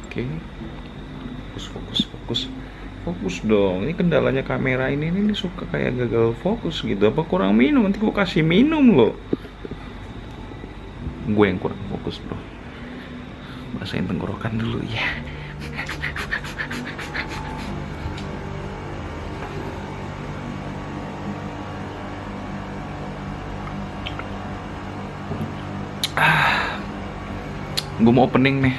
Oke, fokus fokus dong. Ini kendalanya kamera ini suka kayak gagal fokus gitu. Apa kurang minum? Nanti gue kasih minum loh. Gue yang kurang fokus bro. Basahin tenggorokan dulu ya. Gue mau opening nih.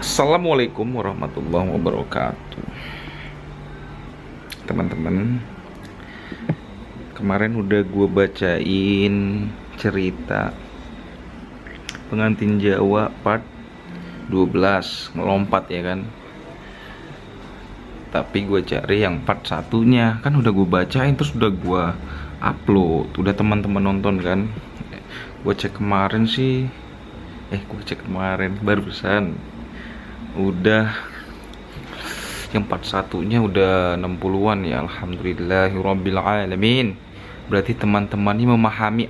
Assalamualaikum warahmatullahi wabarakatuh. Teman-teman, kemarin udah gue bacain cerita Pengantin Jawa part 12, ngelompat ya kan. Tapi gue cari yang part satunya, kan udah gue bacain terus udah gue upload, udah teman-teman nonton kan. Gue cek kemarin sih, barusan udah yang part satunya udah 60-an ya. Alhamdulillahirabbil alamin. Berarti teman-teman ini memahami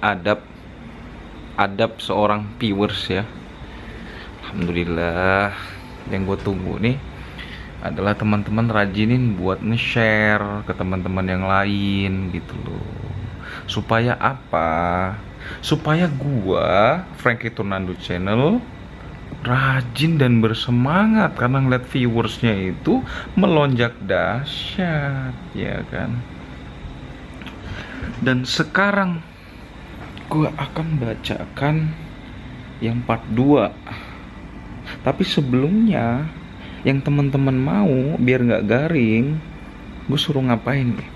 adab seorang viewers ya. Alhamdulillah. Yang gue tunggu nih adalah teman-teman rajinin buat nge-share ke teman-teman yang lain gitu loh. Supaya apa? Supaya gua Frankie Turnando Channel rajin dan bersemangat karena ngeliat viewersnya itu melonjak dahsyat ya kan. Dan sekarang gua akan bacakan yang part 2. Tapi sebelumnya yang teman-teman mau biar nggak garing, gue suruh ngapain nih?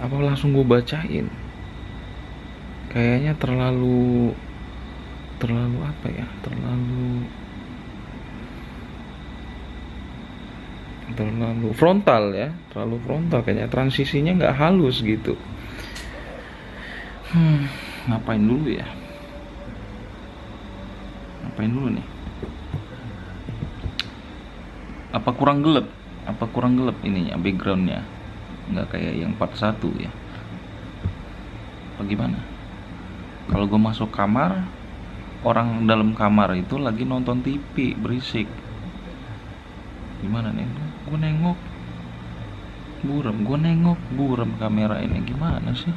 Apa langsung gue bacain? Kayaknya terlalu apa ya? Terlalu frontal ya, terlalu frontal kayaknya, transisinya nggak halus gitu. Ngapain dulu ya? Ngapain dulu nih? Apa kurang gelap ininya, backgroundnya? Nggak kayak yang part 1 ya. Apa gimana? Kalau gue masuk kamar, orang dalam kamar itu lagi nonton TV berisik. Gimana nih? Gue nengok buram kamera ini. Gimana sih?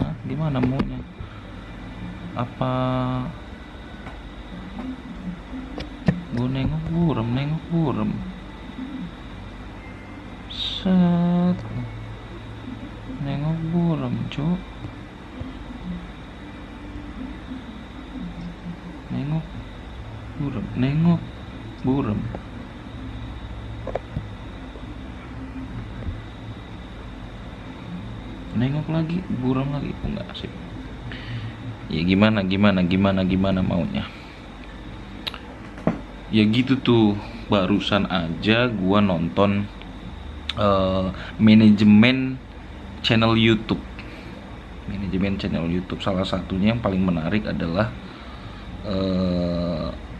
Hah? Gimana maunya? Apa gue nengok buram set, nengok buram cuk, nengok buram, nengok lagi buram lagi. Enggak sih ya, gimana maunya ya gitu tuh. Barusan aja gua nonton manajemen channel YouTube. Salah satunya yang paling menarik adalah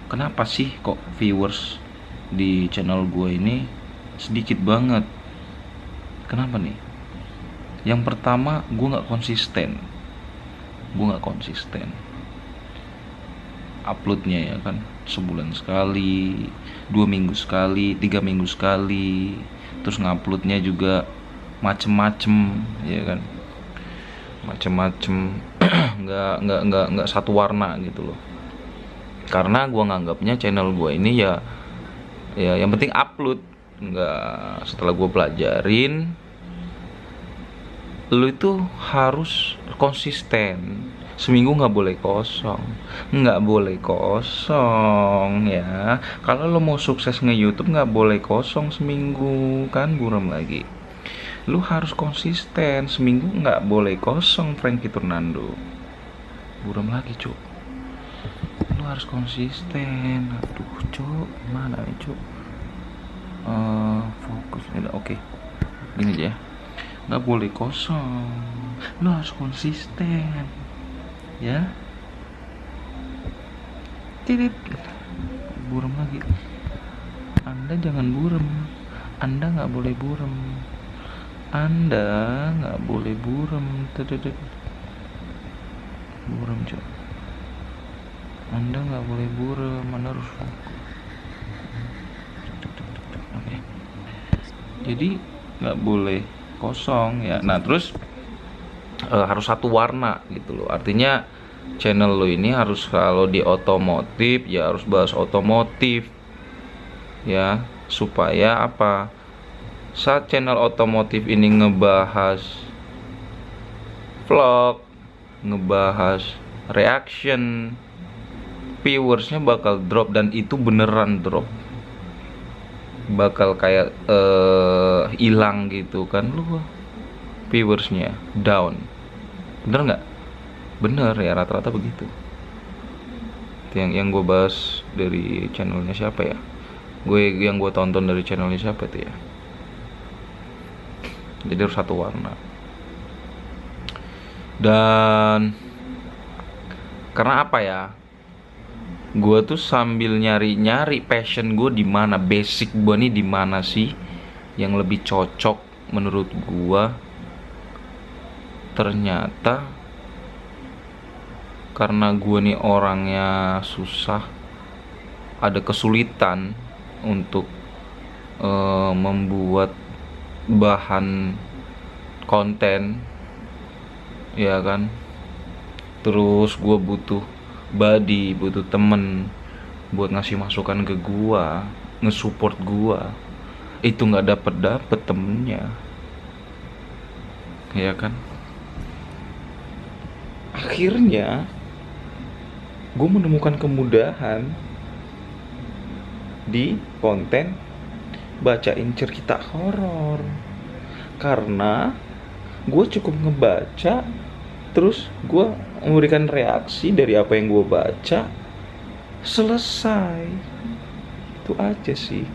kenapa sih kok viewers di channel gue ini sedikit banget? Kenapa nih? Yang pertama, gue nggak konsisten uploadnya ya kan. Sebulan sekali, 2 minggu sekali, 3 minggu sekali. Terus nguploadnya juga macem-macem ya kan, nggak satu warna gitu loh. Karena gue nganggapnya channel gue ini ya yang penting upload. Nggak, setelah gue pelajarin, lu itu harus konsisten. Seminggu nggak boleh kosong ya. Kalau lo mau sukses nge-YouTube nggak boleh kosong seminggu, kan buram lagi. Lu harus konsisten, seminggu nggak boleh kosong. Frankie Turnando buram lagi cuk. Lu harus konsisten. Aduh cuk, mana nih cuk? Fokus udah oke. Gini aja ya, nggak boleh kosong, lu harus konsisten ya. Tirit, buram lagi. Anda jangan buram, Anda nggak boleh buram. Anda nggak boleh buram. Buram, Cok. Anda nggak boleh buram, Anda harus fokus. Oke. Jadi nggak boleh kosong ya. Nah terus harus satu warna gitu loh. Artinya channel lo ini harus, kalau di otomotif ya harus bahas otomotif ya, supaya apa, saat channel otomotif ini ngebahas vlog, ngebahas reaction, viewersnya bakal drop, dan itu beneran drop, bakal kayak hilang gitu kan lu, viewersnya down. Bener nggak? Bener ya, rata-rata begitu. Itu yang gue bahas dari channelnya siapa ya, yang gue tonton dari channelnya siapa tuh ya. Jadi harus satu warna. Dan karena apa ya, gue tuh sambil nyari passion gue di mana, basic gue nih di mana sih yang lebih cocok menurut gue. Ternyata karena gue nih orangnya susah, ada kesulitan untuk membuat bahan konten ya kan. Terus gue butuh buddy, butuh temen buat ngasih masukan ke gue, nge-support gue. Itu nggak dapet temennya ya kan. Akhirnya gue menemukan kemudahan di konten bacain cerita horor, karena gue cukup ngebaca, terus gue memberikan reaksi dari apa yang gue baca, selesai. Itu aja sih.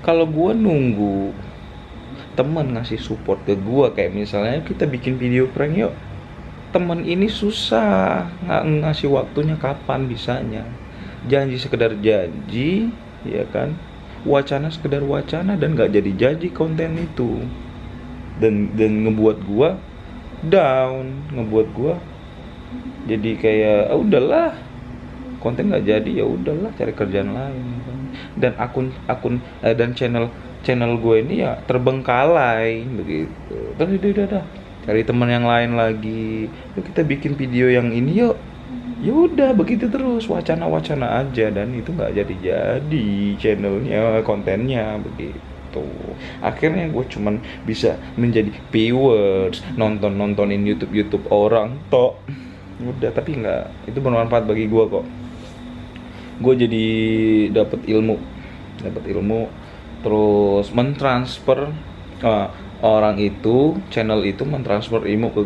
Kalau gue nunggu teman ngasih support ke gue, kayak misalnya kita bikin video prank yuk, teman ini susah ngasih waktunya kapan bisanya, janji sekedar janji ya kan, wacana sekedar wacana, dan nggak jadi konten itu, dan ngebuat gua down, ngebuat gua jadi kayak udahlah, konten nggak jadi, ya udahlah cari kerjaan lain. Dan dan channel gue ini ya terbengkalai begitu. Terus udah cari teman yang lain lagi, yuk kita bikin video yang ini yuk. Ya udah begitu terus, wacana aja, dan itu nggak jadi channelnya, kontennya begitu. Akhirnya gue cuman bisa menjadi viewers, nontonin YouTube orang tok. Udah, tapi nggak, itu bermanfaat bagi gue kok. Gue jadi dapat ilmu, terus mentransfer orang itu, channel itu mentransfer ilmu ke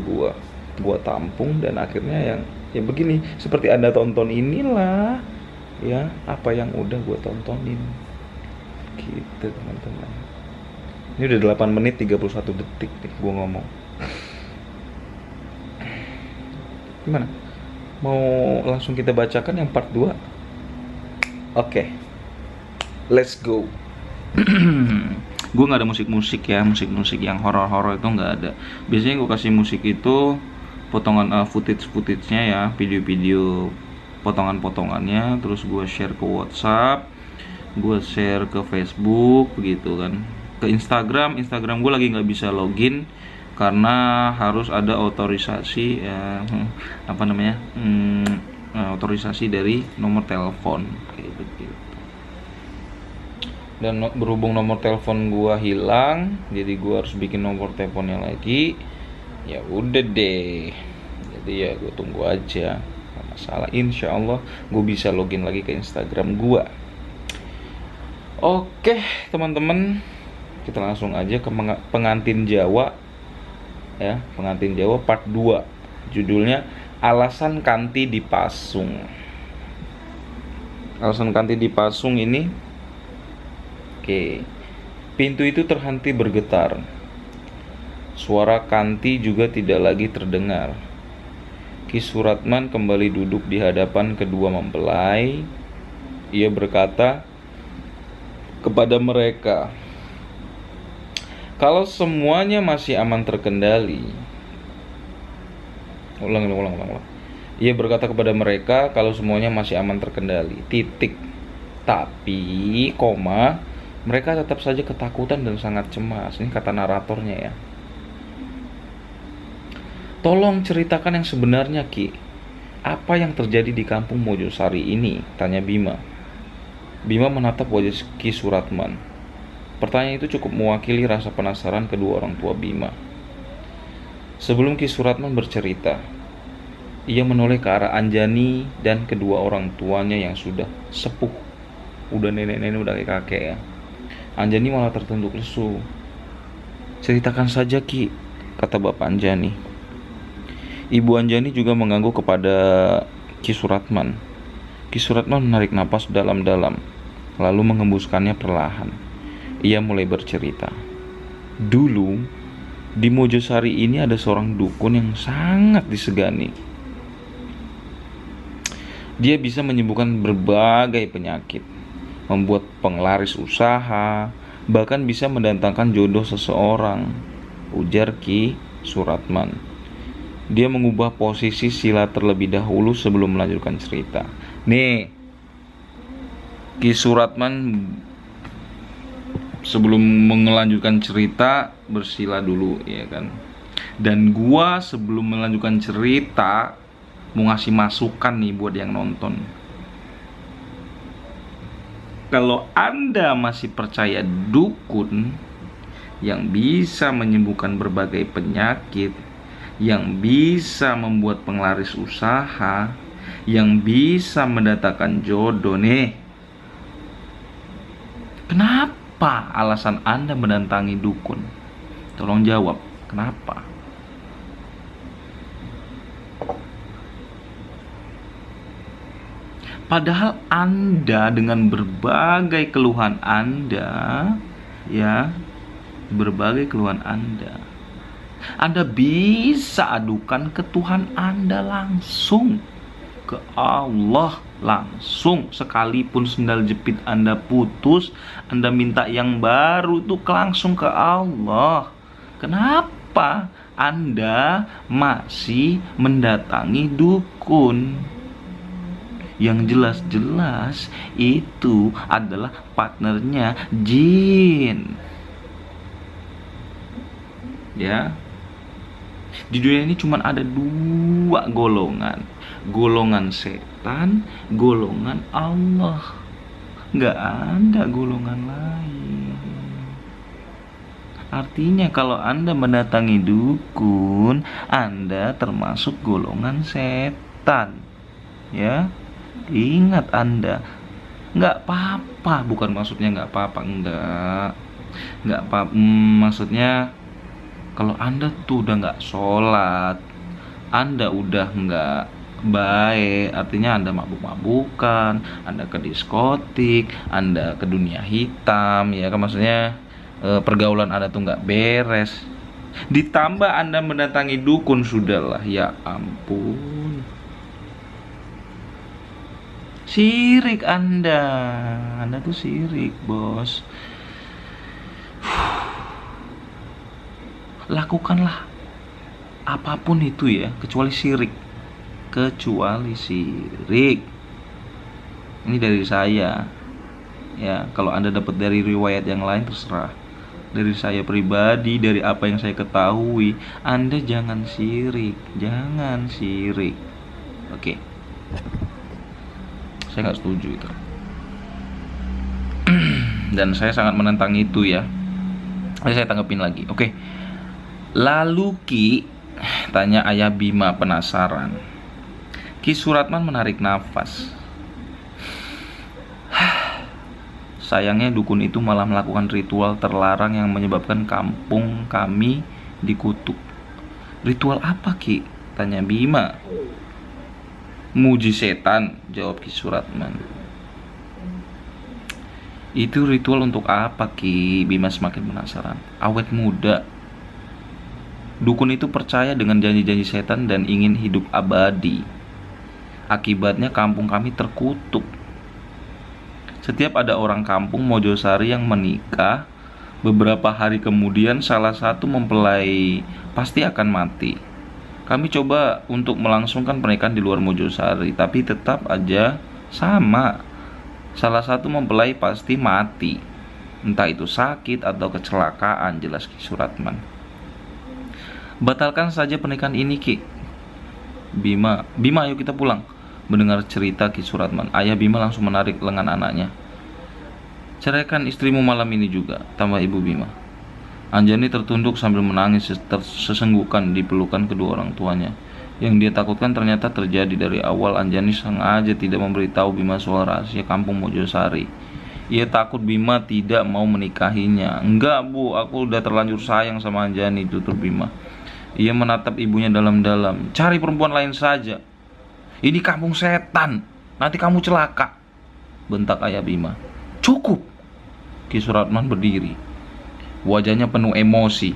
gue tampung, dan akhirnya yang ya begini seperti Anda tonton inilah ya, apa yang udah gue tontonin gitu teman-teman. Ini udah 8 menit 31 detik nih gue ngomong. Gimana? Mau langsung kita bacakan yang part 2? Oke. Let's go. Gue nggak ada musik ya, musik yang horor itu nggak ada. Biasanya gue kasih musik itu potongan footage-nya ya, video-video potongannya, terus gue share ke WhatsApp, gue share ke Facebook gitu kan, ke Instagram gue lagi nggak bisa login karena harus ada otorisasi otorisasi dari nomor telepon kayak begitu. Dan berhubung nomor telepon gua hilang, jadi gua harus bikin nomor teleponnya lagi. Ya udah deh, jadi ya gua tunggu aja, gak masalah. Insya Allah gua bisa login lagi ke Instagram gua. Oke teman-teman, kita langsung aja ke pengantin Jawa ya, pengantin Jawa part 2. Judulnya Alasan Kanti Dipasung. Alasan Kanti dipasung ini, oke. Pintu itu terhenti bergetar. Suara Kanti juga tidak lagi terdengar. Ki Suratman kembali duduk di hadapan kedua mempelai. Ia berkata kepada mereka, Kalau semuanya masih aman terkendali, ulang. Ia berkata kepada mereka kalau semuanya masih aman terkendali. Titik. Tapi, koma, mereka tetap saja ketakutan dan sangat cemas. Ini kata naratornya ya. Tolong ceritakan yang sebenarnya, Ki. Apa yang terjadi di kampung Mojosari ini? Tanya Bima. Bima menatap wajah Ki Suratman. Pertanyaan itu cukup mewakili rasa penasaran kedua orang tua Bima. Sebelum Ki Suratman bercerita, ia menoleh ke arah Anjani dan kedua orang tuanya yang sudah sepuh. Udah nenek-nenek, udah kayak kakek ya. Anjani malah tertunduk lesu. Ceritakan saja, Ki, kata Bapak Anjani. Ibu Anjani juga mengganggu kepada Ki Suratman. Ki Suratman menarik napas dalam-dalam, lalu mengembuskannya perlahan. Ia mulai bercerita. Dulu, di Mojosari ini ada seorang dukun yang sangat disegani. Dia bisa menyembuhkan berbagai penyakit, membuat penglaris usaha, bahkan bisa mendatangkan jodoh seseorang, ujar Ki Suratman. Dia mengubah posisi sila terlebih dahulu sebelum melanjutkan cerita. Nih, Ki Suratman sebelum melanjutkan cerita bersila dulu, ya kan. Dan gua sebelum melanjutkan cerita mau ngasih masukan nih buat yang nonton. Kalau Anda masih percaya dukun yang bisa menyembuhkan berbagai penyakit, yang bisa membuat penglaris usaha, yang bisa mendatangkan jodoh nih, kenapa alasan Anda mendatangi dukun? Tolong jawab, kenapa? Padahal Anda dengan berbagai keluhan Anda, ya, berbagai keluhan Anda bisa adukan ke Tuhan Anda langsung, ke Allah langsung. Sekalipun sendal jepit Anda putus, Anda minta yang baru tuh langsung ke Allah. Kenapa Anda masih mendatangi dukun? Yang jelas-jelas itu adalah partnernya jin. Ya, di dunia ini cuma ada dua golongan. Golongan setan, golongan Allah. Nggak ada golongan lain. Artinya kalau Anda mendatangi dukun, Anda termasuk golongan setan. Ya, ingat Anda. Nggak apa-apa, bukan maksudnya nggak apa-apa, nggak apa-apa. Maksudnya kalau Anda tuh udah nggak sholat, Anda udah nggak baik, artinya Anda mabuk-mabukan, Anda ke diskotik, Anda ke dunia hitam, ya kan, maksudnya pergaulan Anda tuh nggak beres. Ditambah Anda mendatangi dukun, sudahlah, ya ampun. Syirik Anda tuh syirik, bos. Lakukanlah apapun itu ya, kecuali syirik. Ini dari saya ya. Kalau Anda dapat dari riwayat yang lain terserah. Dari saya pribadi, dari apa yang saya ketahui, Anda jangan syirik. Oke. Saya nggak setuju itu. Dan saya sangat menentang itu ya. Saya tanggepin lagi. Oke. Lalu Ki, tanya ayah Bima penasaran. Ki Suratman menarik nafas. Sayangnya dukun itu malah melakukan ritual terlarang yang menyebabkan kampung kami dikutuk. Ritual apa, Ki? Tanya Bima. Muji setan, jawab Ki Suratman. Itu ritual untuk apa, Ki? Bima semakin penasaran. Awet muda. Dukun itu percaya dengan janji-janji setan dan ingin hidup abadi. Akibatnya kampung kami terkutuk. Setiap ada orang kampung Mojosari yang menikah, Beberapa hari kemudian salah satu mempelai pasti akan mati. Kami coba untuk melangsungkan pernikahan di luar Mojosari, tapi tetap aja sama. Salah satu mempelai pasti mati. Entah itu sakit atau kecelakaan, jelas Ki Suratman. Batalkan saja pernikahan ini, Ki. Bima ayo kita pulang. Mendengar cerita Ki Suratman, ayah Bima langsung menarik lengan anaknya. Ceraikan istrimu malam ini juga, tambah ibu Bima. Anjani tertunduk sambil menangis sesenggukan di pelukan kedua orang tuanya. Yang dia takutkan ternyata terjadi dari awal. Anjani sengaja tidak memberitahu Bima soal rahasia kampung Mojosari. Ia takut Bima tidak mau menikahinya. Enggak bu, aku udah terlanjur sayang sama Anjani, tutur Bima. Ia menatap ibunya dalam-dalam. Cari perempuan lain saja. Ini kampung setan, nanti kamu celaka, bentak ayah Bima. Cukup. Ki Suratman berdiri. Wajahnya penuh emosi.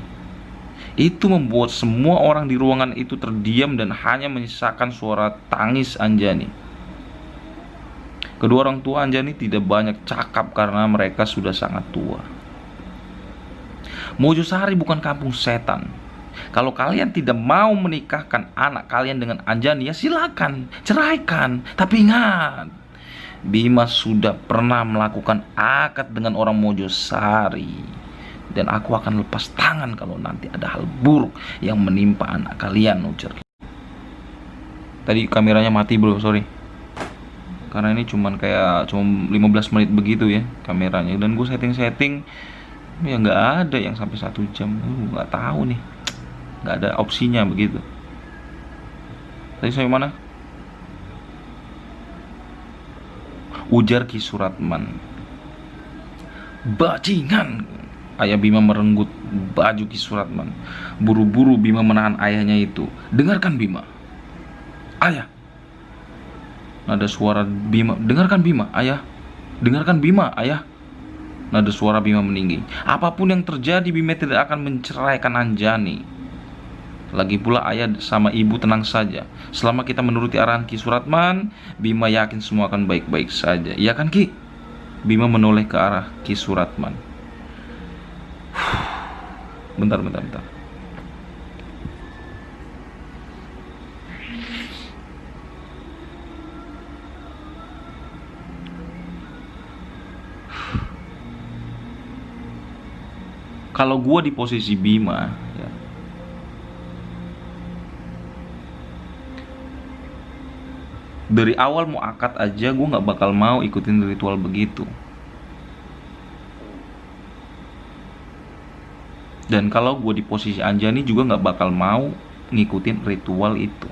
Itu membuat semua orang di ruangan itu terdiam dan hanya menyisakan suara tangis Anjani. Kedua orang tua Anjani tidak banyak cakap karena mereka sudah sangat tua. Mojosari bukan kampung setan. Kalau kalian tidak mau menikahkan anak kalian dengan Anjani, ya silakan, ceraikan. Tapi ingat, Bima sudah pernah melakukan akad dengan orang Mojosari. Dan aku akan lepas tangan kalau nanti ada hal buruk yang menimpa anak kalian, ujar. Tadi kameranya mati bro, sorry. Karena ini cuma 15 menit begitu ya kameranya. Dan gue setting ya nggak ada yang sampai 1 jam. Nggak tahu nih, nggak ada opsinya begitu. Tadi saya mana? Ujar Ki Suratman. Bajingan! Ayah Bima merenggut baju Ki Suratman. Buru-buru Bima menahan ayahnya itu. Dengarkan Bima. Ayah. Nada suara Bima. Dengarkan Bima, ayah. Dengarkan Bima, ayah. Nada suara Bima meninggi. Apapun yang terjadi, Bima tidak akan menceraikan Anjani. Lagi pula ayah sama ibu tenang saja. Selama kita menuruti arahan Ki Suratman, Bima yakin semua akan baik-baik saja. Iya kan Ki? Bima menoleh ke arah Ki Suratman. Bentar. Kalau gua di posisi Bima, ya, dari awal mau akad aja gue nggak bakal mau ikutin ritual begitu. Dan kalau gue di posisi Anjani juga nggak bakal mau ngikutin ritual itu.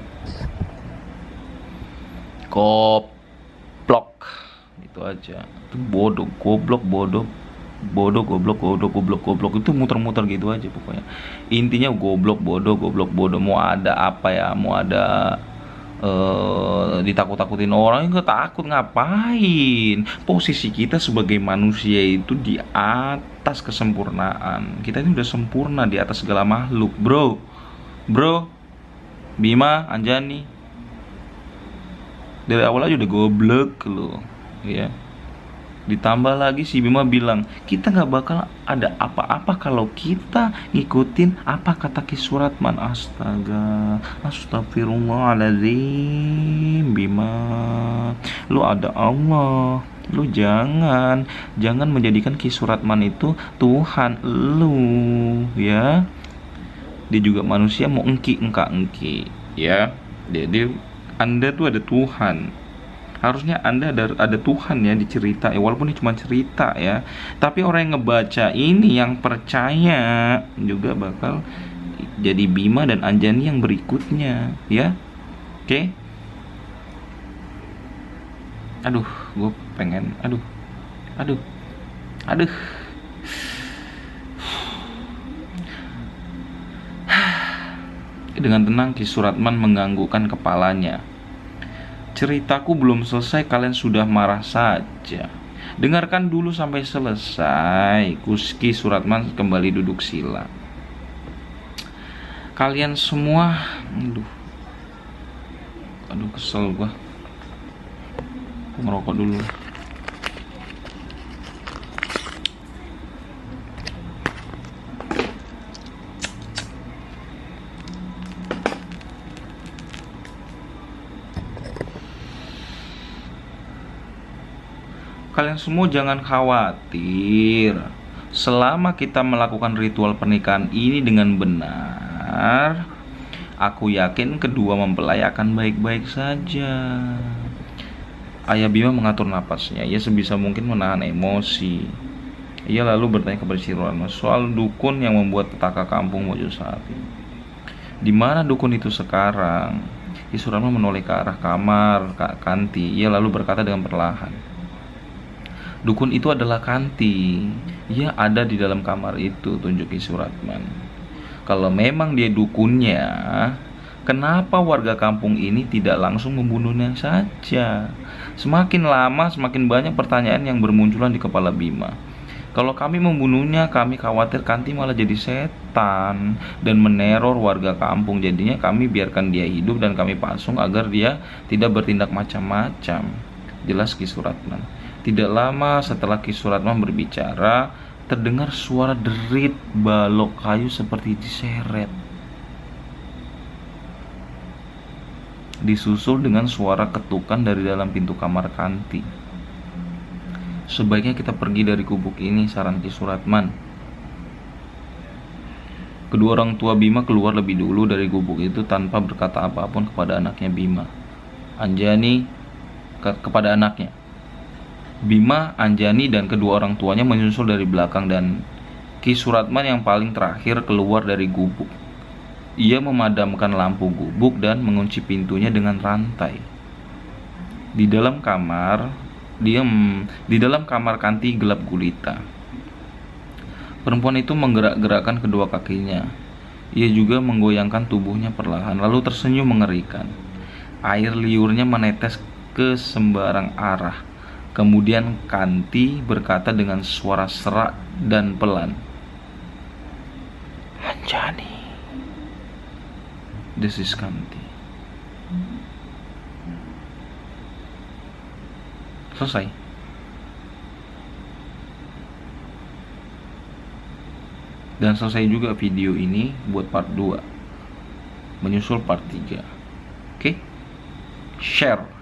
Goblok, itu aja. Itu bodoh, goblok itu muter-muter gitu aja pokoknya. Intinya goblok bodoh. Mau ada apa ya? Mau ada ditakut-takutin orang, nggak takut ngapain? Posisi kita sebagai manusia itu di atas kesempurnaan. Kita ini udah sempurna di atas segala makhluk, bro. Bima, Anjani, dari awal aja udah goblok lo, ya. Ditambah lagi si Bima bilang, kita gak bakal ada apa-apa kalau kita ngikutin apa kata Ki Suratman. Astaga, astagfirullahaladzim. Bima, lu ada Allah. Lu jangan menjadikan Ki Suratman itu Tuhan lu, ya. Dia juga manusia, mau engki, ya. Jadi Anda tuh ada Tuhan. Harusnya Anda ada Tuhan ya di cerita ya, walaupun ini cuma cerita ya. Tapi orang yang ngebaca ini, yang percaya, juga bakal jadi Bima dan Anjani yang berikutnya ya. Oke? Aduh, gue pengen. Aduh. Dengan tenang Ki Suratman menganggukkan kepalanya. Ceritaku belum selesai, kalian sudah marah saja. Dengarkan dulu sampai selesai. Ki Suratman kembali duduk sila. Kalian semua, aduh kesel gua. Ngerokok dulu. Kalian semua jangan khawatir. Selama kita melakukan ritual pernikahan ini dengan benar, aku yakin kedua mempelai akan baik-baik saja. Ayah Bima mengatur napasnya. Ia sebisa mungkin menahan emosi. Ia lalu bertanya kepada si Ratman soal dukun yang membuat petaka kampung Mojosari. Di mana dukun itu sekarang? Ki Suratman menoleh ke arah kamar Kak Kanti. Ia lalu berkata dengan perlahan, dukun itu adalah Kanti. Ia ada di dalam kamar itu, tunjuk Ki Suratman. Kalau memang dia dukunnya, kenapa warga kampung ini tidak langsung membunuhnya saja? Semakin lama semakin banyak pertanyaan yang bermunculan di kepala Bima. Kalau kami membunuhnya, kami khawatir Kanti malah jadi setan dan meneror warga kampung. Jadinya kami biarkan dia hidup dan kami pasung agar dia tidak bertindak macam-macam. Jelas Ki Suratman. Tidak lama setelah Ki Suratman berbicara, terdengar suara derit balok kayu seperti diseret, disusul dengan suara ketukan dari dalam pintu kamar Kanti. Sebaiknya kita pergi dari gubuk ini, saran Ki Suratman. Kedua orang tua Bima keluar lebih dulu dari gubuk itu tanpa berkata apapun kepada anaknya Bima. Kepada anaknya. Bima, Anjani, dan kedua orang tuanya menyusul dari belakang dan Ki Suratman yang paling terakhir keluar dari gubuk. Ia memadamkan lampu gubuk dan mengunci pintunya dengan rantai. Di dalam kamar Kanti gelap gulita. Perempuan itu menggerak-gerakkan kedua kakinya. Ia juga menggoyangkan tubuhnya perlahan, lalu tersenyum mengerikan. Air liurnya menetes ke sembarang arah. Kemudian Kanti berkata dengan suara serak dan pelan, Anjani. This is Kanti. Selesai. Dan selesai juga video ini buat part 2. Menyusul part 3. Oke? Share.